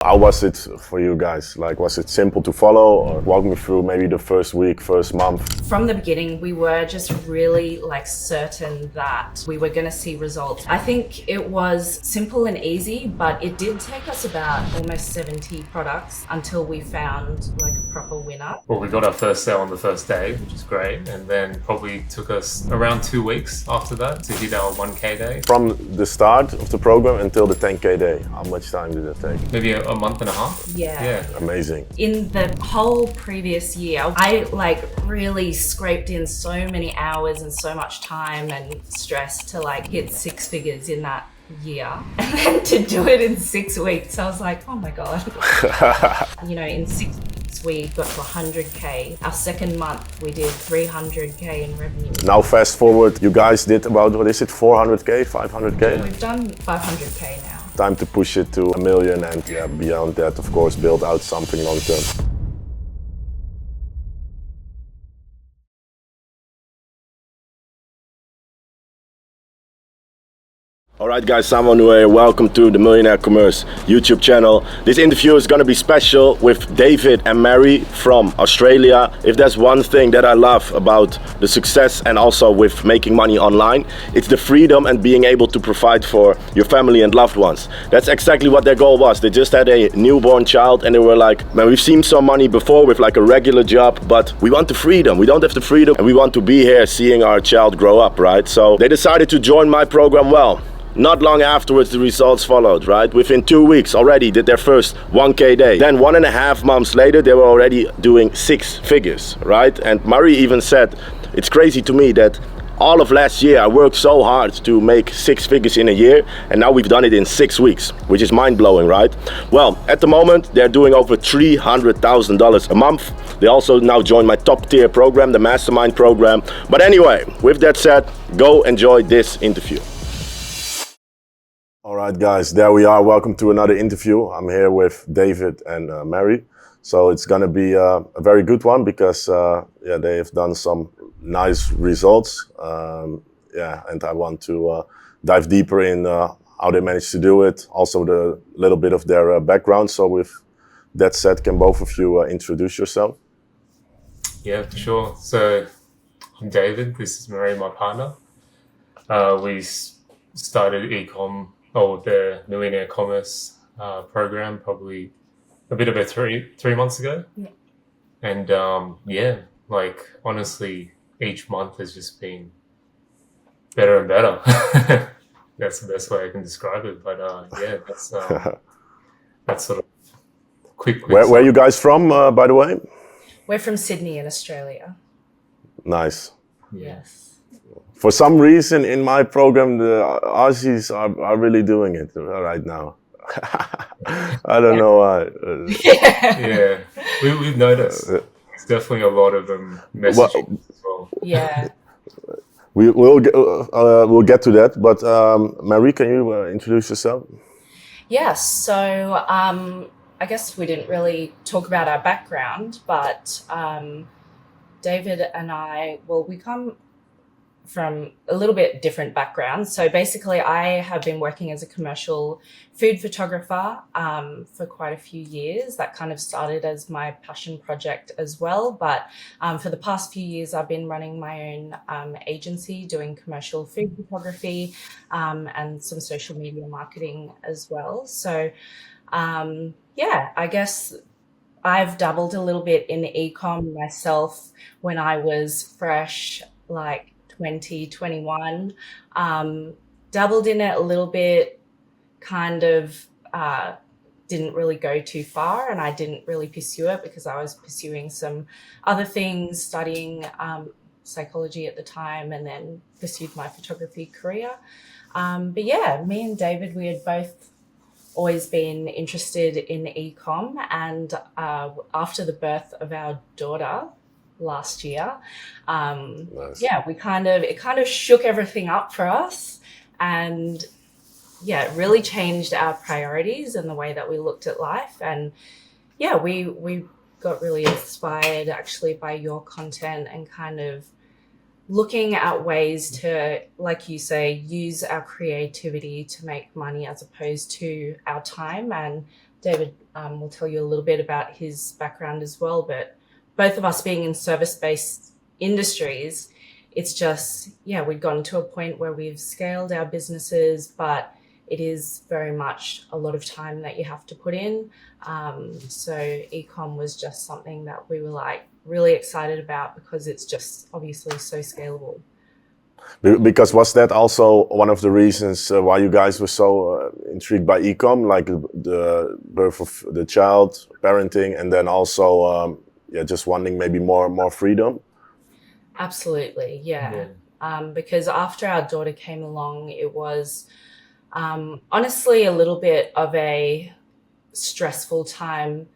How was it for you guys? Like, was it simple to follow, or walk me through maybe the first week, first month? From the beginning, we were just really certain that we were going to see results. I think it was simple and easy, but it did take us about almost 70 products until we found a proper winner. Well, we got our first sale on the first day, which is great. And then probably took us around 2 weeks after that to hit our 1K day. From the start of the program until the 10K day, how much time did it take? Maybe a month and a half. Yeah. Amazing. In the whole previous year, I really scraped in so many hours and so much time and stress to hit 6 figures in that year. And then to do it in 6 weeks, I was like, oh my God. In 6 weeks, we got to 100K. Our second month, we did 300K in revenue. Now fast forward, you guys did about, 400K, 500K? We've done 500K now. Time to push it to 1 million and beyond that, of course, build out something long term. Alright guys, I'm on the way. Welcome to the Millionaire Commerce YouTube channel. This interview is going to be special with David and Mary from Australia. If there's one thing that I love about the success and also with making money online, it's the freedom and being able to provide for your family and loved ones. That's exactly what their goal was. They just had a newborn child and they were like, man, we've seen some money before with a regular job, but we want the freedom. We don't have the freedom and we want to be here seeing our child grow up, right? So they decided to join my program. Well, not long afterwards, the results followed, right? Within 2 weeks already did their first 1K day. Then 1.5 months later, they were already doing 6 figures, right? And Murray even said, it's crazy to me that all of last year I worked so hard to make 6 figures in a year, and now we've done it in 6 weeks, which is mind-blowing, right? Well, at the moment, they're doing over $300,000 a month. They also now join my top-tier program, the Mastermind program. But anyway, with that said, go enjoy this interview. All right, guys, there we are. Welcome to another interview. I'm here with David and Mary. So it's going to be a very good one because they have done some nice results. And I want to dive deeper in how they managed to do it. Also, the little bit of their background. So with that said, can both of you introduce yourself? Yeah, for sure. So I'm David. This is Mary, my partner. We started ecom, the Millionaire Commerce program, probably a bit over three months ago. Yeah. And honestly, each month has just been better and better. That's the best way I can describe it. But that's sort of quick. Where are you guys from, by the way? We're from Sydney in Australia. Nice. Yes. For some reason in my program, the Aussies are really doing it right now. I don't know why. Yeah, we've noticed. It's definitely a lot of messaging as well. Yeah. We'll get to that. But Mary, can you introduce yourself? Yes. So I guess we didn't really talk about our background, but David and I, we come from a little bit different backgrounds. So basically, I have been working as a commercial food photographer for quite a few years. That kind of started as my passion project as well. But for the past few years, I've been running my own agency, doing commercial food photography and some social media marketing as well. So I guess I've dabbled a little bit in ecom myself when I was fresh, 2021, dabbled in it a little bit, kind of didn't really go too far, and I didn't really pursue it because I was pursuing some other things, studying psychology at the time, and then pursued my photography career. But yeah, me and David, we had both always been interested in ecom, and after the birth of our daughter last year, Nice. it kind of shook everything up for us, and it really changed our priorities and the way that we looked at life. And we got really inspired actually by your content and kind of looking at ways to, like you say, use our creativity to make money as opposed to our time. And David will tell you a little bit about his background as well. But both of us being in service-based industries, it's just, yeah, we've gotten to a point where we've scaled our businesses, but it is very much a lot of time that you have to put in. So ecom was just something that we were like really excited about because it's just obviously so scalable. Because was that also one of the reasons why you guys were so intrigued by ecom, like the birth of the child, parenting, and then also just wanting maybe more freedom? Absolutely, yeah. Because after our daughter came along, it was honestly a little bit of a stressful time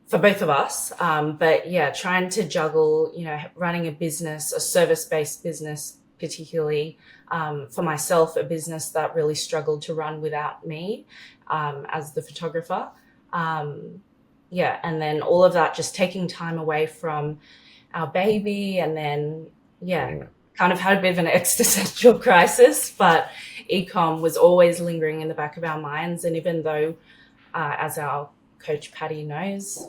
for both of us. But yeah, trying to juggle, running a business, a service-based business, particularly for myself, a business that really struggled to run without me as the photographer. And then all of that just taking time away from our baby, and then kind of had a bit of an existential crisis, but ecom was always lingering in the back of our minds. And even though, as our coach Patty knows,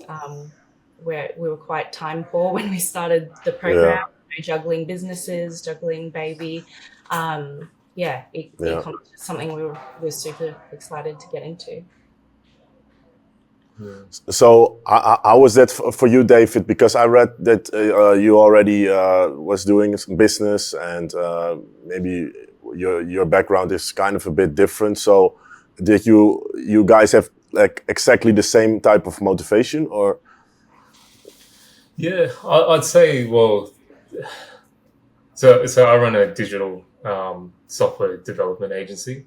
we were quite time poor when we started the program, juggling businesses, juggling baby. Ecom was something we were super excited to get into. So how was that for you, David? Because I read that you already was doing some business, and maybe your background is kind of a bit different. So did you guys have like exactly the same type of motivation, or? Yeah, I'd say, well, so I run a digital software development agency.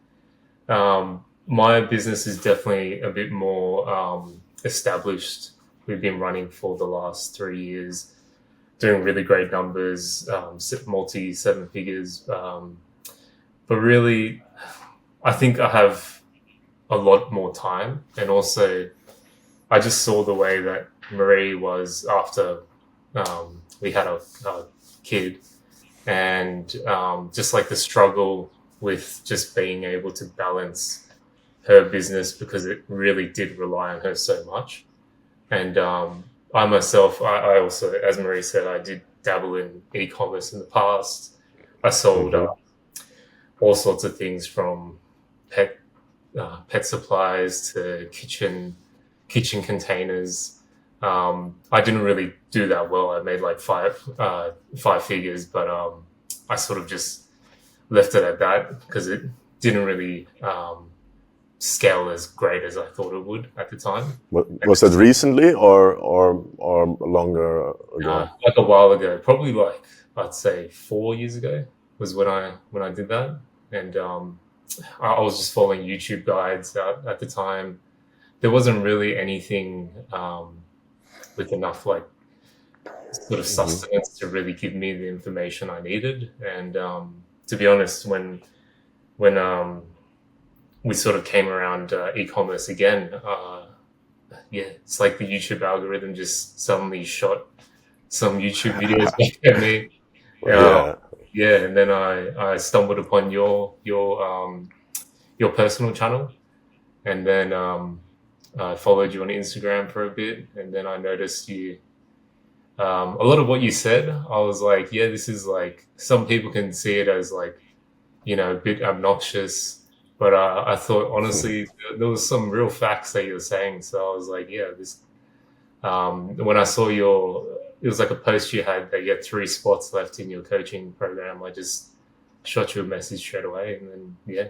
My business is definitely a bit more established. We've been running for the last 3 years, doing really great numbers, multi 7 figures. But really, I think I have a lot more time. And also, I just saw the way that Marie was after we had a kid, and just like the struggle with just being able to balance her business, because it really did rely on her so much. And I myself, I also, as Marie said, I did dabble in e-commerce in the past. I sold all sorts of things from pet supplies to kitchen containers. I didn't really do that well. I made like five figures, but I sort of just left it at that because it didn't really scale as great as I thought it would at the time. Was that recently or longer ago? Like a while ago, probably like I'd say 4 years ago was when I did that, and I was just following YouTube guides at the time. There wasn't really anything with enough like sort of sustenance to really give me the information I needed. And to be honest, when we sort of came around e-commerce again, it's like the YouTube algorithm just suddenly shot some YouTube videos back at me. And then I stumbled upon your personal channel, and then I followed you on Instagram for a bit, and then I noticed you. A lot of what you said, I was like, yeah, this is like, some people can see it as like, a bit obnoxious, but I thought honestly there was some real facts that you were saying. So I was like, yeah, this. When I saw it was like a post you had that you had 3 spots left in your coaching program, I just shot you a message straight away, and then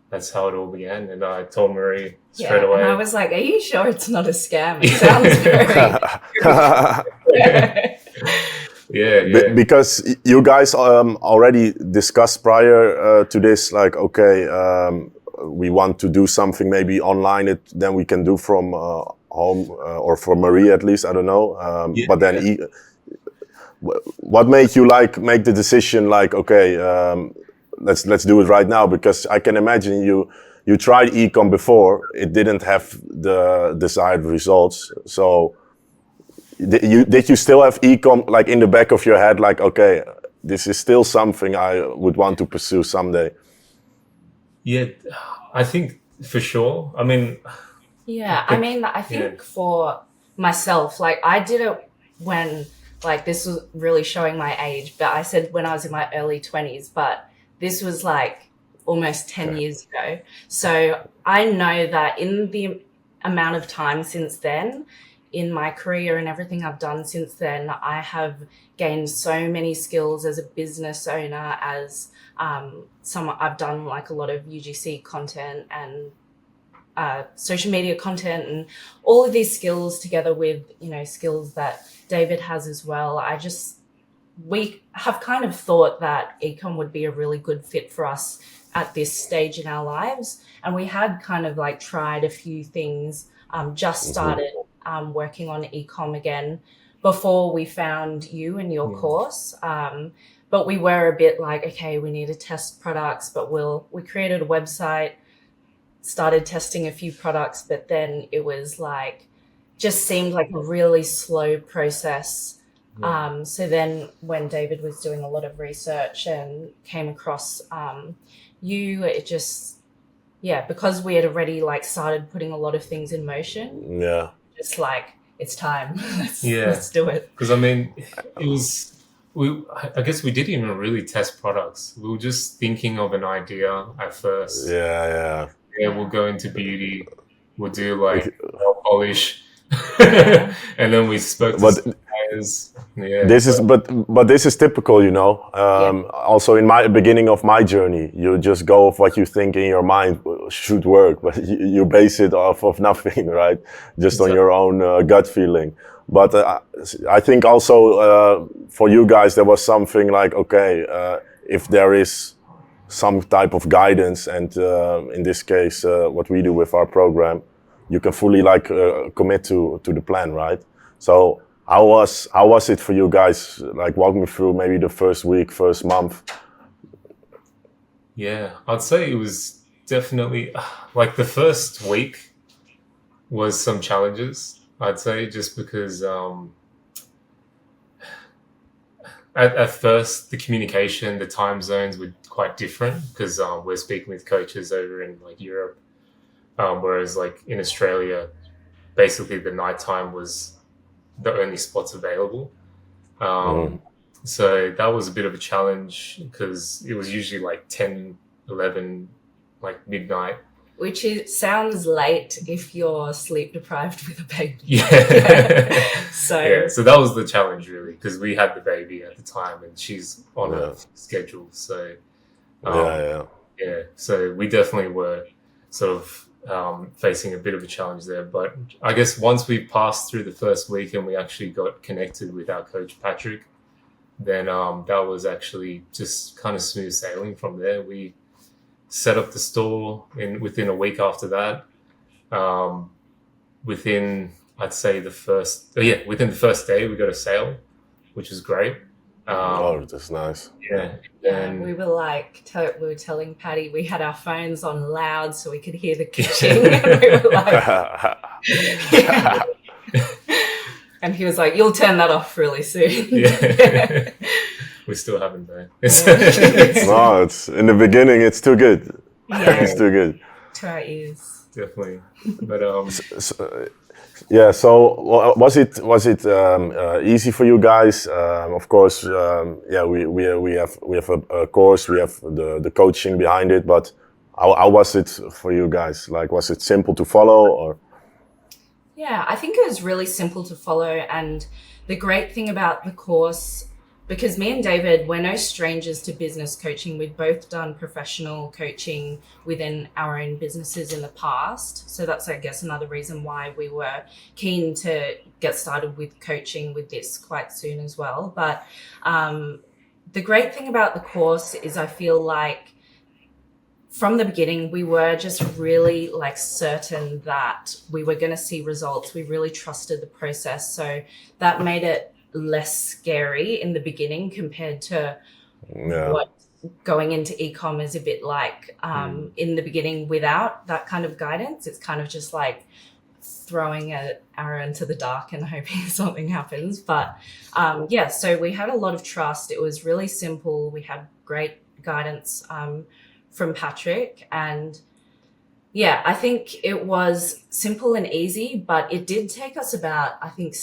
that's how it all began. And I told Marie straight away. And I was like, are you sure it's not a scam? It sounds very... Because you guys already discussed prior to this, like, okay, we want to do something maybe online, then we can do from home, or for Marie at least, I don't know. But then what made you make the decision, like, okay, let's do it right now? Because I can imagine you tried ecom before, it didn't have the desired results. So did you still have ecom like in the back of your head, like, okay, this is still something I would want to pursue someday? Yeah, I think for sure. I mean, Yeah, I mean, I think for myself, like I did it when, like, this was really showing my age, but I said when I was in my early 20s, but this was like almost 10 Okay. years ago. So I know that in the amount of time since then, in my career and everything I've done since then, I have gained so many skills as a business owner, as I've done like a lot of UGC content and social media content and all of these skills together with, you know, skills that David has as well. We have kind of thought that ecom would be a really good fit for us at this stage in our lives. And we had kind of like tried a few things, just started working on ecom again before we found you and your course. But we were a bit like, okay, we need to test products, but we created a website, started testing a few products, but then it was like, just seemed like a really slow process. So then when David was doing a lot of research and came across you, it just, yeah, because we had already like started putting a lot of things in motion, Yeah. just like, it's time. Let's do it. Because I mean, it was. I guess we didn't even really test products. We were just thinking of an idea at first. Yeah. We'll go into beauty. We'll do like Like, nail polish, Yeah. and then we spoke to But suppliers. Yeah, this is but this is typical, you know. Also, in my beginning of my journey, you just go of what you think in your mind should work, but you base it off of nothing, right? Just on your own gut feeling. But I think also for you guys, there was something like, okay, if there is some type of guidance, and in this case, what we do with our program, you can fully like commit to the plan, right? So how was it for you guys? Like, walk me through maybe the first week, first month. Yeah, I'd say it was definitely like the first week was some challenges. I'd say just because at first the communication, the time zones were quite different because we're speaking with coaches over in like Europe, whereas like in Australia, basically the nighttime was the only spots available. So that was a bit of a challenge because it was usually like 10, 11, like midnight. Which sounds late if you're sleep deprived with a baby. Yeah. So so that was the challenge really, because we had the baby at the time and she's on a schedule. So so we definitely were sort of facing a bit of a challenge there. But I guess once we passed through the first week and we actually got connected with our coach Patrick, then that was actually just kind of smooth sailing from there. We set up the store within a week after that. Within within the first day we got a sale, which was great. That's nice. And we were like, we were telling Patty we had our phones on loud so we could hear the kitchen. And we were like, and he was like, "You'll turn that off really soon." Yeah. We still haven't though. No, it's in the beginning. It's too good. Yeah. It's too good. To our ears. Definitely. But So was it easy for you guys? Of course, we have a course, we have the coaching behind it. But how was it for you guys? Like, was it simple to follow, or? Yeah, I think it was really simple to follow. And the great thing about the course, because me and David, we're no strangers to business coaching. We've both done professional coaching within our own businesses in the past. So that's, I guess, another reason why we were keen to get started with coaching with this quite soon as well. But the great thing about the course is I feel like from the beginning, we were just really like certain that we were going to see results. We really trusted the process. So that made it less scary in the beginning compared to what going into ecom is a bit like in the beginning without that kind of guidance. It's kind of just like throwing an arrow into the dark and hoping something happens. But so we had a lot of trust. It was really simple. We had great guidance from Patrick, and Yeah, I think it was simple and easy, but it did take us about, I think,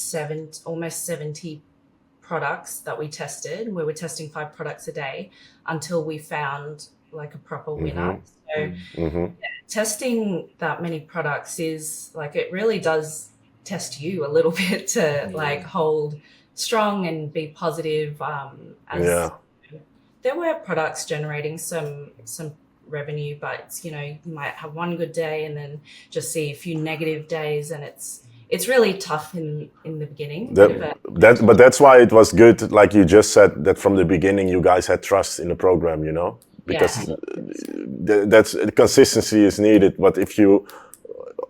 almost 70 products that we tested. We were testing 5 products a day until we found like a proper winner. So Mm-hmm. testing that many products is like, it really does test you a little bit to like hold strong and be positive. As Yeah. there were products generating some revenue, but you know, you might have one good day and then just see a few negative days, and it's really tough in the beginning. But that's why it was good, like you just said, that from the beginning you guys had trust in the program, you know, because Yeah, that's consistency is needed. But if you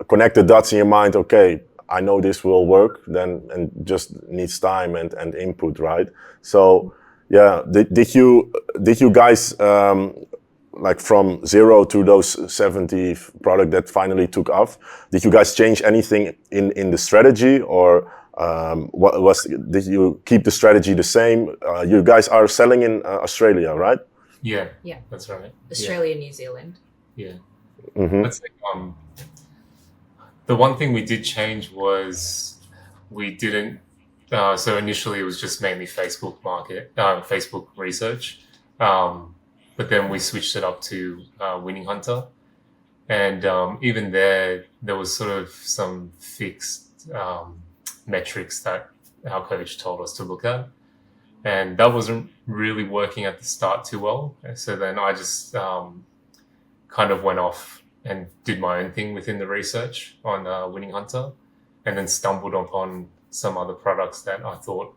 connect the dots in your mind, okay, I know this will work, then and just needs time and input, right? So yeah, did you guys like from 0 to those 70 product that finally took off? Did you guys change anything in the strategy, or what was? Did you keep the strategy the same? You guys are selling in Australia, right? Yeah, yeah, that's right. Australia, New Zealand. Yeah. Mm-hmm. I'd say, the one thing we did change was we didn't. So initially, it was just mainly Facebook research, but then we switched it up to Winning Hunter, and even there was sort of some fixed metrics that our coach told us to look at, and that wasn't really working at the start too well. So then I just kind of went off and did my own thing within the research on Winning Hunter, and then stumbled upon some other products that I thought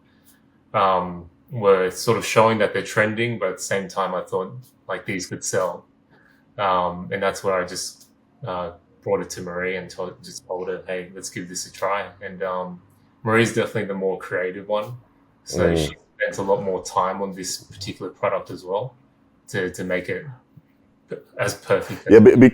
were sort of showing that they're trending, but at the same time I thought like these could sell. And that's where I just brought it to Marie and told her, hey, let's give this a try. And Marie's definitely the more creative one. So she spends a lot more time on this particular product as well to make it as perfect. Yeah,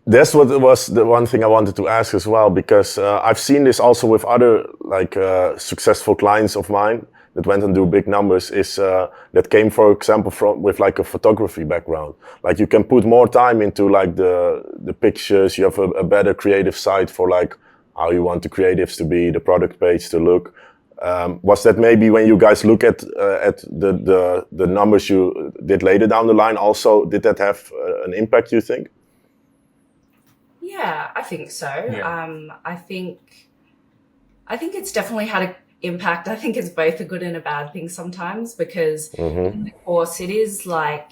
that's what was the one thing I wanted to ask as well, because I've seen this also with other like successful clients of mine that went and do big numbers, is that came, for example, from with like a photography background. Like you can put more time into like the pictures. You have a better creative side for like how you want the creatives to be, the product page to look. Was that maybe when you guys look at the numbers you did later down the line, also did that have an impact, you think? Yeah, I think so. Yeah. I think it's definitely had an impact. I think it's both a good and a bad thing sometimes, because in the course it is like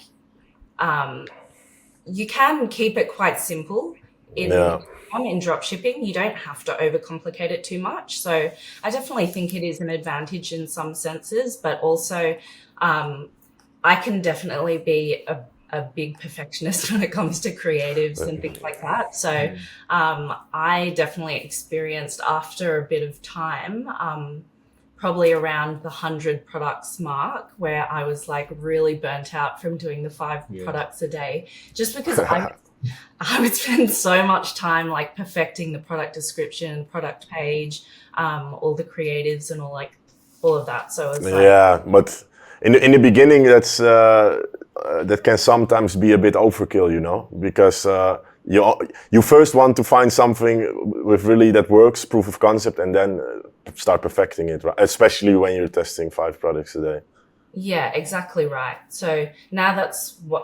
you can keep it quite simple in drop shipping. You don't have to overcomplicate it too much. So I definitely think it is an advantage in some senses, but also I can definitely be a big perfectionist when it comes to creatives and things like that. So I definitely experienced after a bit of time, probably around the 100 products mark, where I was like really burnt out from doing the 5 products a day, just because I would spend so much time like perfecting the product description, product page, all the creatives and all of that. So it's like, yeah, but in the beginning, that's that can sometimes be a bit overkill, you know, because you first want to find something with really that works, proof of concept, and then start perfecting it, right? Especially when you're testing 5 products a day. Yeah, exactly right. So now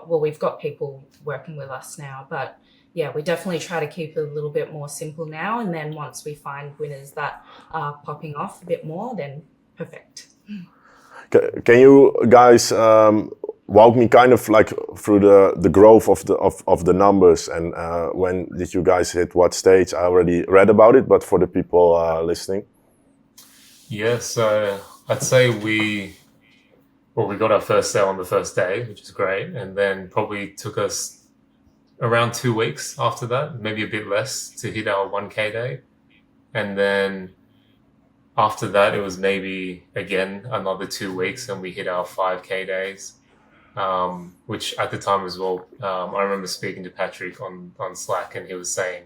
we've got people working with us now, but yeah, we definitely try to keep it a little bit more simple now. And then once we find winners that are popping off a bit more, then perfect. Can you guys walk me kind of like through the growth of the numbers, and when did you guys hit what stage? I already read about it, but for the people listening. Yeah, so I'd say we got our first sale on the first day, which is great. And then probably took us around 2 weeks after that, maybe a bit less, to hit our 1K day. And then after that, it was maybe again another 2 weeks and we hit our 5K days, which at the time as well, I remember speaking to Patrick on Slack, and he was saying,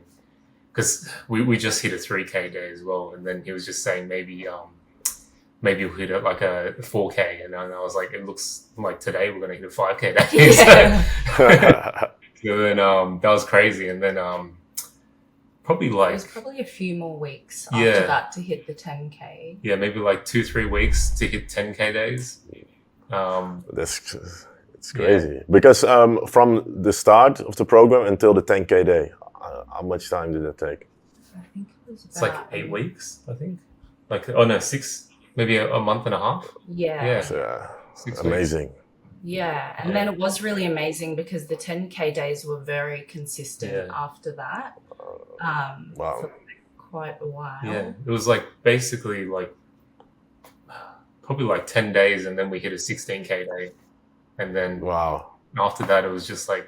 because we just hit a 3K day as well. And then he was just saying maybe we'll hit it like a 4K. And I was like, it looks like today we're going to hit a 5K day. Yeah. So then that was crazy. And then probably It like was probably a few more weeks Yeah. after that to hit the 10K. yeah, maybe like 2-3 weeks to hit 10K days. It's crazy because from the start of the program until the 10K day, how much time did that take? I think it was It's like about 8 weeks, I think. Like, oh no, 6, maybe a month and a half. Yeah. Yeah, So, 6 weeks. amazing. Yeah. And then it was really amazing because the 10K days were very consistent Yeah. after that. Wow. For quite a while. Yeah, it was like basically like probably like 10 days, and then we hit a 16K day, and then Wow. after that it was just like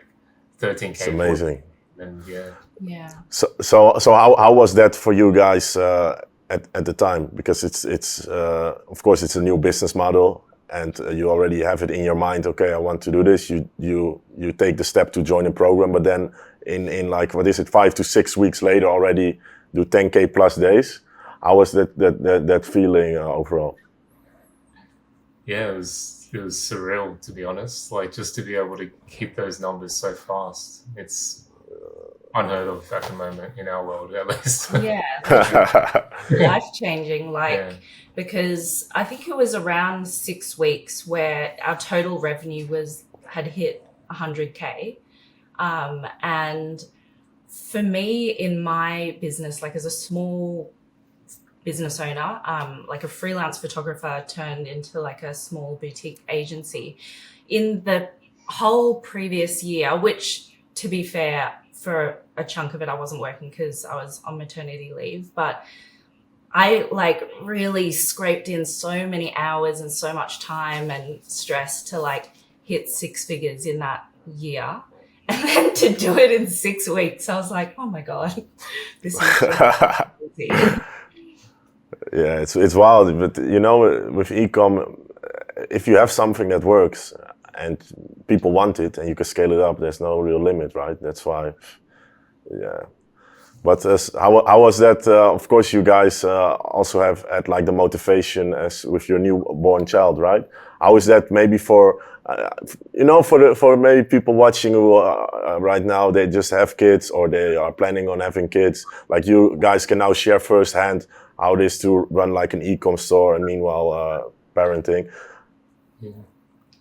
13K. It's amazing. And yeah. Yeah. So how was that for you guys at the time? Because it's of course it's a new business model, and you already have it in your mind. Okay, I want to do this. You take the step to join a program, but then in like, what is it, 5 to 6 weeks later already do 10K plus days. How was that feeling overall? Yeah, it was surreal, to be honest. Like, just to be able to hit those numbers so fast, it's unheard of at the moment in our world, at least. Yeah. Life changing, like, Yeah. because I think it was around 6 weeks where our total revenue had hit 100K. And for me in my business, like as a small business owner, like a freelance photographer turned into like a small boutique agency, in the whole previous year, which, to be fair, for a chunk of it I wasn't working because I was on maternity leave, but I like really scraped in so many hours and so much time and stress to like hit 6 figures in that year. And then to do it in 6 weeks, I was like, oh my God, this is crazy. Yeah, it's wild, but you know, with ecom, if you have something that works and people want it and you can scale it up, there's no real limit, right? That's why, yeah. But how was that? Of course, you guys also have had like the motivation as with your newborn child, right? How is that maybe for, you know, for maybe people watching who right now they just have kids or they are planning on having kids? Like, you guys can now share firsthand how it is to run like an ecom store and meanwhile parenting.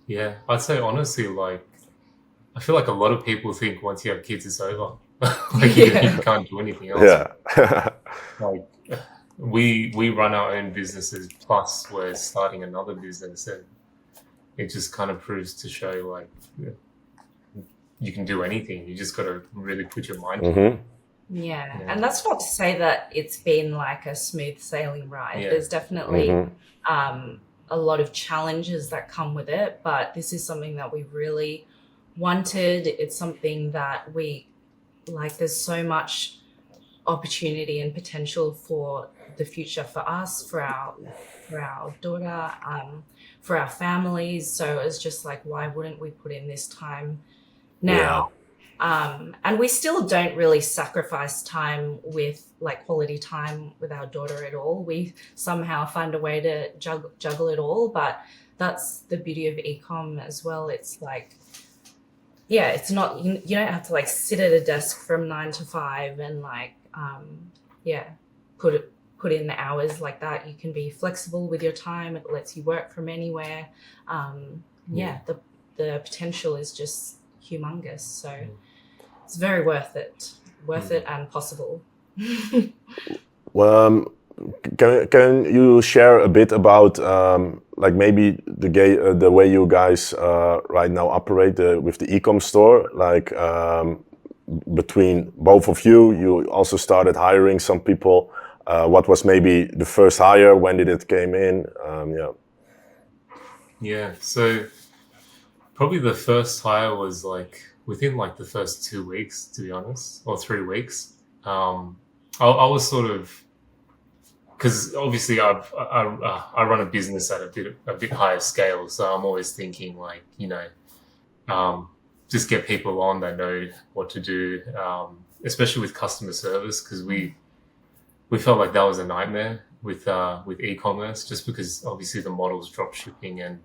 Yeah, I'd say honestly, like, I feel like a lot of people think once you have kids, it's over. Like, you can't do anything else. Yeah. Like, we run our own businesses, plus we're starting another business, and it just kind of proves to show like you can do anything. You just got to really put your mind to it. Yeah, and that's not to say that it's been like a smooth sailing ride. Yeah. There's definitely a lot of challenges that come with it, but this is something that we really wanted. It's something that we like. There's so much opportunity and potential for the future for us, for our daughter, for our families. So it's just like, why wouldn't we put in this time now? And we still don't really sacrifice time with like quality time with our daughter at all. We somehow find a way to juggle it all, but that's the beauty of ecom as well. It's like, yeah, it's not, you don't have to like sit at a desk from 9 to 5 and like, put in the hours like that. You can be flexible with your time. It lets you work from anywhere. The potential is just humongous. So it's very worth it and possible. Can you share a bit about like maybe the way you guys right now operate with the ecom store? Like between both of you also started hiring some people. What was maybe the first hire? When did it came in? Yeah, so probably the first hire was like within like the first 2 weeks, to be honest, or 3 weeks. I was sort of, because obviously I run a business at a bit higher scale, so I'm always thinking like, you know, just get people on that know what to do, especially with customer service, because we felt like that was a nightmare with e-commerce, just because obviously the model's drop shipping and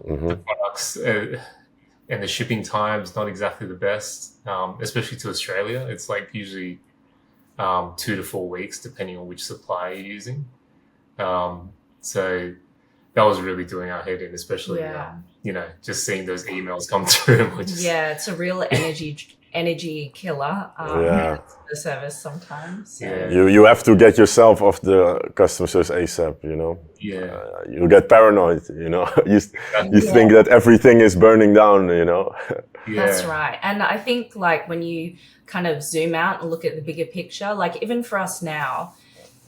the products and the shipping times not exactly the best, especially to Australia. It's like usually 2 to 4 weeks, depending on which supplier you're using. So that was really doing our head in, especially, just seeing those emails come through. It's a real energy killer. Yeah. The service sometimes. So. Yeah. You have to get yourself off the customer service ASAP, you know. Yeah. You get paranoid, you know. you think that everything is burning down, you know. That's right. And I think like when you kind of zoom out and look at the bigger picture, like even for us now,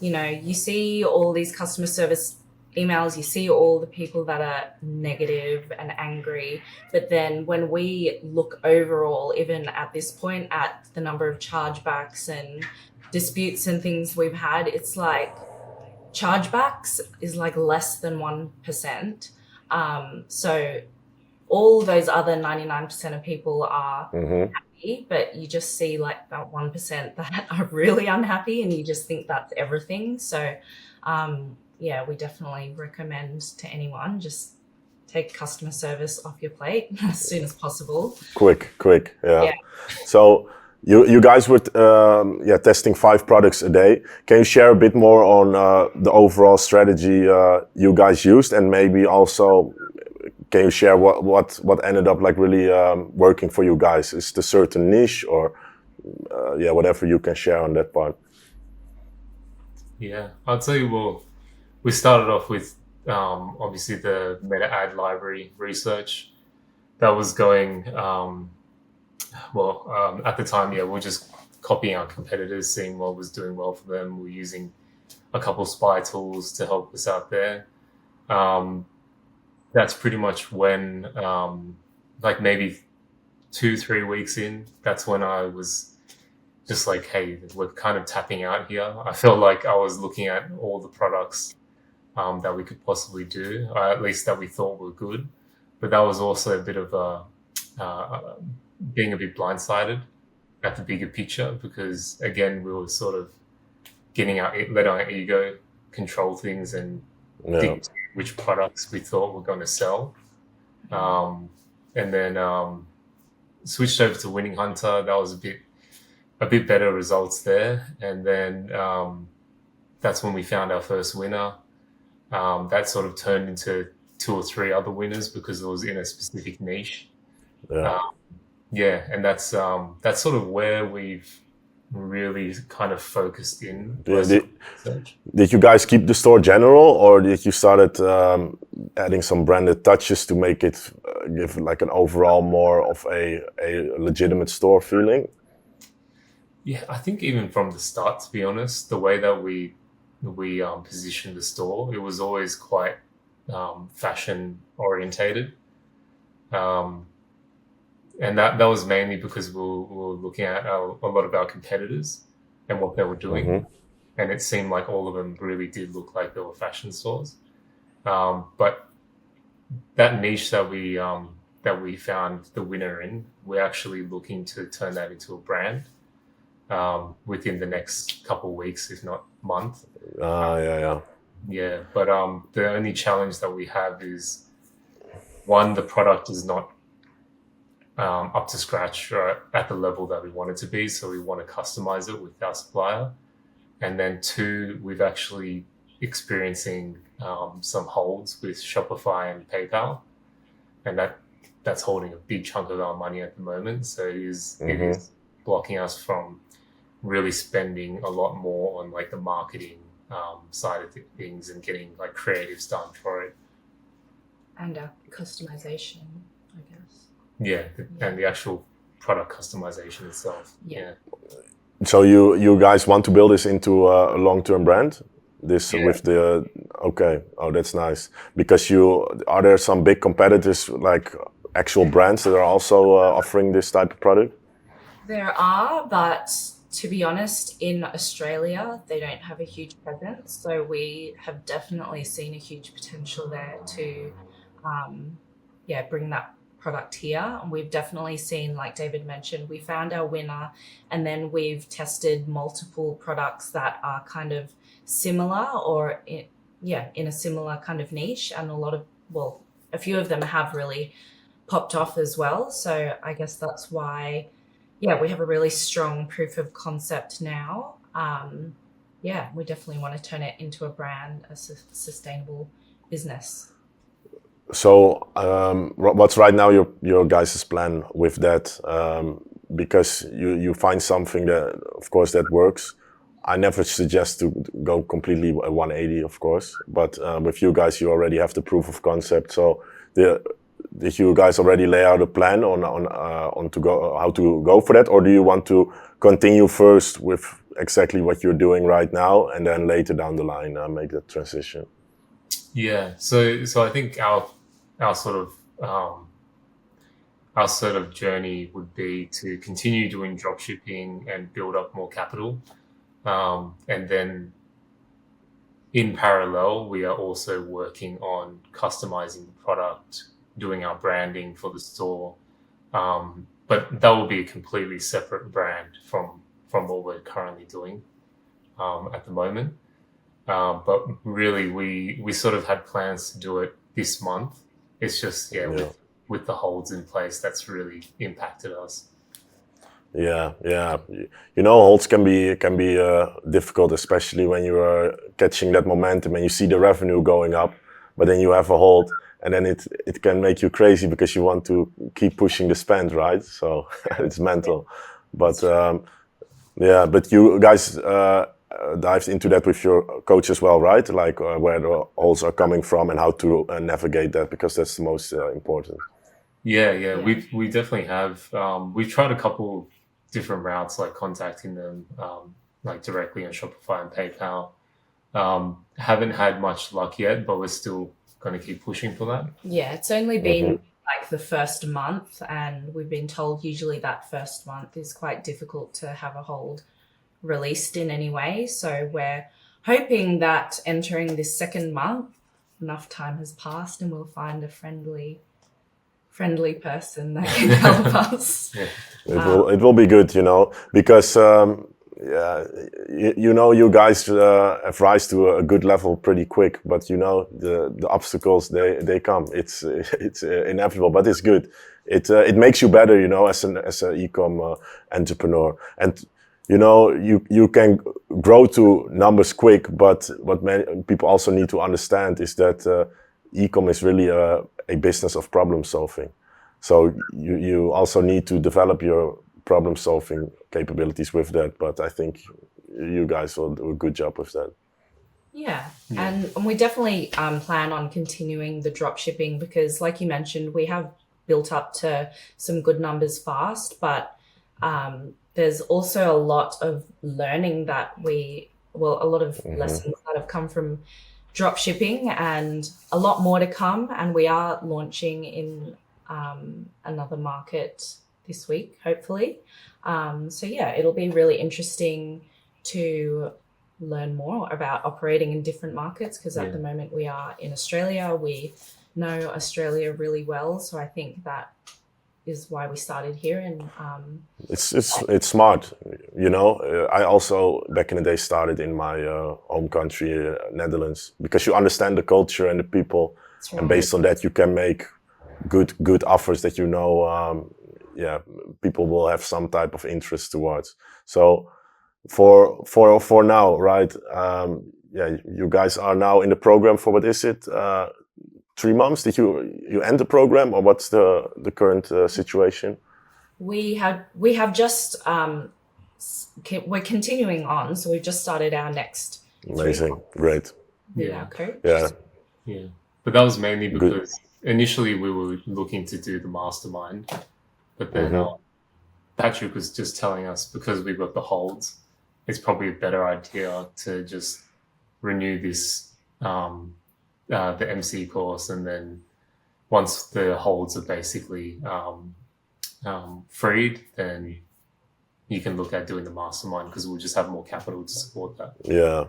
you know, you see all these customer service emails, you see all the people that are negative and angry. But then when we look overall, even at this point, at the number of chargebacks and disputes and things we've had, it's like chargebacks is like less than 1%. So all those other 99% of people are happy, but you just see like that 1% that are really unhappy, and you just think that's everything. So we definitely recommend to anyone, just take customer service off your plate as soon as possible. Quick, yeah. So you guys were testing 5 products a day. Can you share a bit more on the overall strategy you guys used, and maybe also can you share what ended up like really working for you guys? Is it a certain niche, or whatever you can share on that part? Yeah, I'll tell you. Well, we started off with obviously the meta ad library research that was going at the time. We were just copying our competitors, seeing what was doing well for them. We were using a couple spy tools to help us out there. That's pretty much when, like maybe 2-3 weeks in, that's when I was just like, hey, we're kind of tapping out here. I felt like I was looking at all the products that we could possibly do, or at least that we thought were good. But that was also a bit of being a bit blindsided at the bigger picture, because again, we were sort of let our ego control things and think which products we thought were going to sell. And then switched over to Winning Hunter. That was a bit better results there. And then that's when we found our first winner. That sort of turned into 2 or 3 other winners because it was in a specific niche. And that's sort of where we've really kind of focused in. Did you guys keep the store general, or did you started adding some branded touches to make it give like an overall more of a legitimate store feeling? Yeah, I think even from the start, to be honest, the way that we positioned the store, it was always quite fashion orientated. And that was mainly because we were looking at a lot of our competitors and what they were doing. And it seemed like all of them really did look like they were fashion stores. But that niche that we found the winner in, we're actually looking to turn that into a brand within the next couple of weeks, if not month. Yeah, but the only challenge that we have is, one, the product is not up to scratch or at the level that we want it to be, so we want to customize it with our supplier. And then 2, we've actually experiencing some holds with Shopify and PayPal, and that's holding a big chunk of our money at the moment. So it is blocking us from really spending a lot more on like the marketing side of things and getting like creatives done for it. And customization, I guess. And the actual product customization itself. Yeah. So you guys want to build this into a long-term brand? With the that's nice. Because are there some big competitors, like actual brands, that are also offering this type of product? There are, but to be honest, in Australia, they don't have a huge presence. So we have definitely seen a huge potential there to, bring that product here. And we've definitely seen, like David mentioned, we found our winner, and then we've tested multiple products that are kind of similar or in a similar kind of niche. And a few of them have really popped off as well. So I guess that's why, we have a really strong proof of concept now. yeah, we definitely want to turn it into a brand, a sustainable business. So, what's right now your guys' plan with that? Because you find something that, of course, that works. I never suggest to go completely 180, of course, but with you guys, you already have the proof of concept. So, did you guys already lay out a plan on to go how to go for that, or do you want to continue first with exactly what you're doing right now, and then later down the line make that transition? Yeah. So I think our sort of our sort of journey would be to continue doing drop shipping and build up more capital, and then in parallel, we are also working on customizing the product, doing our branding for the store. But that will be a completely separate brand from what we're currently doing at the moment. But really, we sort of had plans to do it this month. It's just with the holds in place, that's really impacted us. Yeah, yeah. You know, holds can be difficult, especially when you are catching that momentum and you see the revenue going up, but then you have a hold, and then it can make you crazy because you want to keep pushing the spend, right? So it's mental. But yeah, but you guys dived into that with your coach as well, right? Like where the holds are coming from and how to navigate that, because that's the most important. Yeah. We definitely have. We've tried a couple different routes, like contacting them, like directly on Shopify and PayPal. Haven't had much luck yet, but we're still going to keep pushing for that. Yeah, it's only been like the first month, and we've been told usually that first month is quite difficult to have a hold released in any way. So we're hoping that entering this second month, enough time has passed and we'll find a friendly person that can help us. It will be good, you know, because yeah, you know, you guys have rise to a good level pretty quick, but you know the obstacles they come. It's inevitable, but it's good. It makes you better, you know, as an ecom entrepreneur. And you know, you can grow to numbers quick, but what many people also need to understand is that ecom is really a business of problem solving. So you also need to develop your problem solving capabilities with that. But I think you guys will do a good job with that. Yeah. And we definitely plan on continuing the drop shipping because, like you mentioned, we have built up to some good numbers fast, but there's also a lot of learning that a lot of lessons that have come from drop shipping and a lot more to come. And we are launching in another market this week, hopefully. So yeah, it'll be really interesting to learn more about operating in different markets because at the moment we are in Australia. We know Australia really well. So I think that is why we started here. And it's smart, you know. I also back in the day started in my home country, Netherlands, because you understand the culture and the people, and based on that you can make good offers that you know people will have some type of interest towards. So for now, right? You guys are now in the program for what is it? 3 months? Did you end the program, or what's the current situation? We have just we're continuing on, so we've just started our next. Amazing, great. With our coach. Yeah. But that was mainly because initially we were looking to do the mastermind, but then Patrick was just telling us because we got the holds, it's probably a better idea to just renew this the MC course, and then once the holds are basically freed, then you can look at doing the mastermind because we'll just have more capital to support that. Yeah,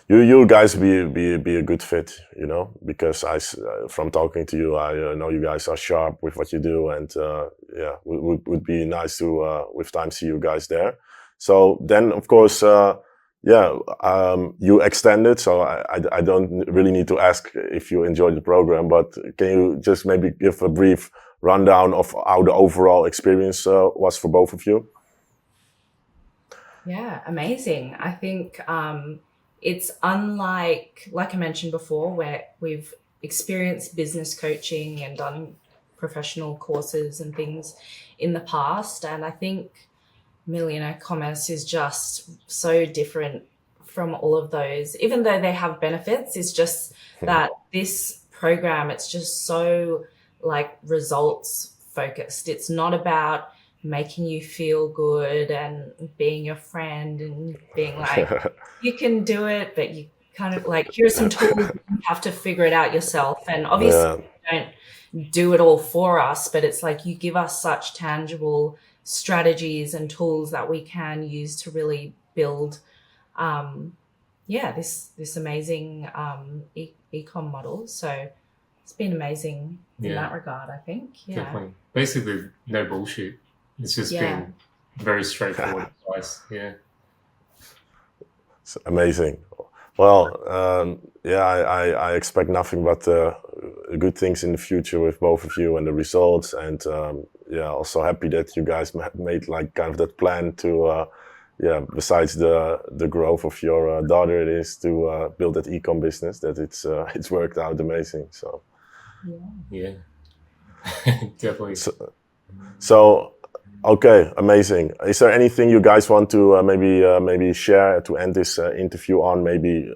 you guys be a good fit, you know, because from talking to you, I know you guys are sharp with what you do, and would be nice to with time see you guys there. So then, of course. You extended, so I don't really need to ask if you enjoyed the program, but can you just maybe give a brief rundown of how the overall experience was for both of you? Yeah, amazing. I think it's unlike, like I mentioned before, where we've experienced business coaching and done professional courses and things in the past. And I think millionaire commerce is just so different from all of those, even though they have benefits. It's just that this program, it's just so like results focused. It's not about making you feel good and being your friend and being like, you can do it, but you kind of like, here are some tools, you have to figure it out yourself. And obviously, Yeah, you don't do it all for us, but it's like you give us such tangible strategies and tools that we can use to really build this amazing ecom model. So it's been amazing in Yeah, that regard, I think. Yeah. definitely. Basically, no bullshit. It's just Yeah. been very straightforward advice. Yeah. it's amazing. Well, yeah, I expect nothing but good things in the future with both of you and the results. And yeah, also happy that you guys made like kind of that plan to, yeah, besides the growth of your daughter, it is to build that ecom business. That it's worked out amazing. So Yeah. Definitely. so okay, amazing. Is there anything you guys want to maybe share to end this interview on? Maybe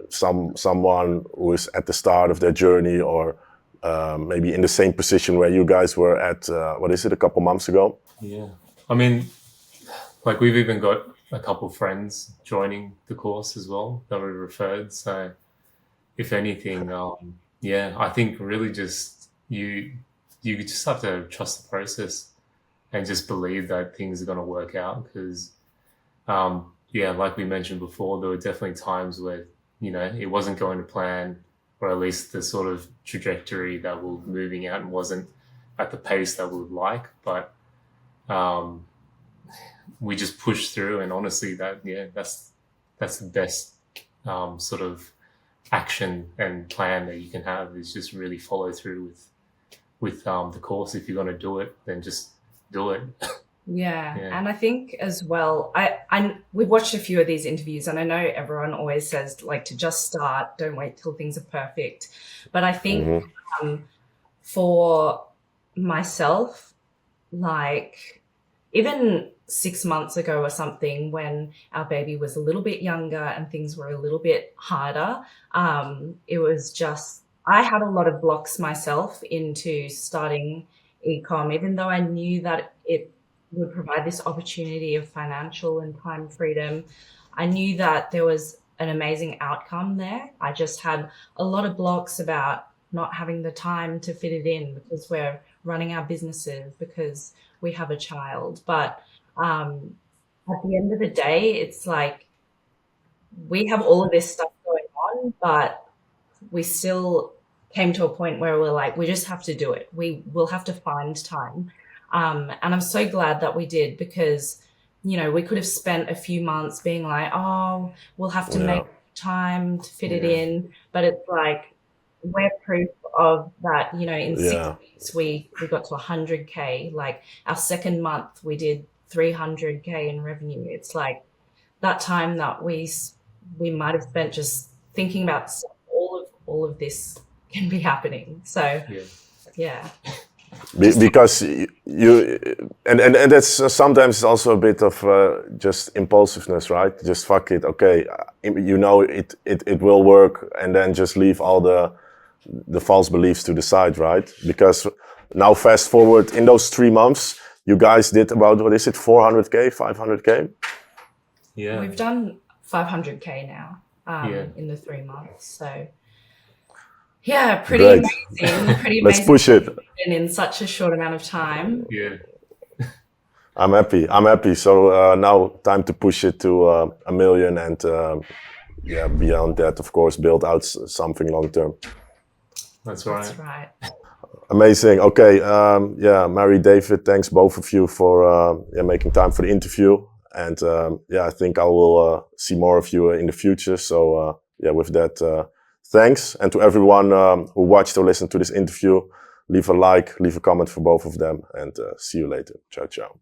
someone who is at the start of their journey, or maybe in the same position where you guys were at. What is it? A couple months ago. Yeah. I mean, like we've even got a couple friends joining the course as well that we referred. So if anything, yeah, I think really just you just have to trust the process and just believe that things are going to work out. Because yeah, like we mentioned before, there were definitely times where it wasn't going to plan, or at least the sort of trajectory that we're moving at wasn't at the pace that we would like. But we just pushed through, and honestly, that's the best sort of action and plan that you can have, is just really follow through with the course. If you're going to do it, then just do it. Yeah. Yeah. And I think as well, we've watched a few of these interviews, and I know everyone always says like to just start, don't wait till things are perfect. But I think for myself, like even 6 months ago or something, when our baby was a little bit younger and things were a little bit harder, it was just, I had a lot of blocks myself into starting ecom, even though I knew that it would provide this opportunity of financial and time freedom. I knew that there was an amazing outcome there. I just had a lot of blocks about not having the time to fit it in because we're running our businesses, because we have a child. But at the end of the day, it's like we have all of this stuff going on, but we still came to a point where we're like, we just have to do it. We will have to find time. And I'm so glad that we did, because, we could have spent a few months being like, oh, we'll have to make time to fit it in. But it's like, we're proof of that, in 6 weeks, we got to 100K. Like our second month, we did 300K in revenue. It's like that time that we might have spent just thinking about stuff, all of this can be happening. So yeah. Because you and that's sometimes also a bit of just impulsiveness, right? Just fuck it, okay, it will work, and then just leave all the false beliefs to the side, right? Because now fast forward, in those 3 months, you guys did about, what is it, 400K, 500K? Yeah. We've done 500K now in the 3 months. So yeah, pretty Great. amazing. Pretty Let's amazing push it. in such a short amount of time. Yeah. I'm happy. So now time to push it to 1 million, and beyond that, of course, build out something long term. That's right. That's right. Amazing. Okay. Mary, David, thanks both of you for making time for the interview. And I think I will see more of you in the future. So with that, thanks. And to everyone who watched or listened to this interview, leave a like, leave a comment for both of them, and see you later. Ciao, ciao.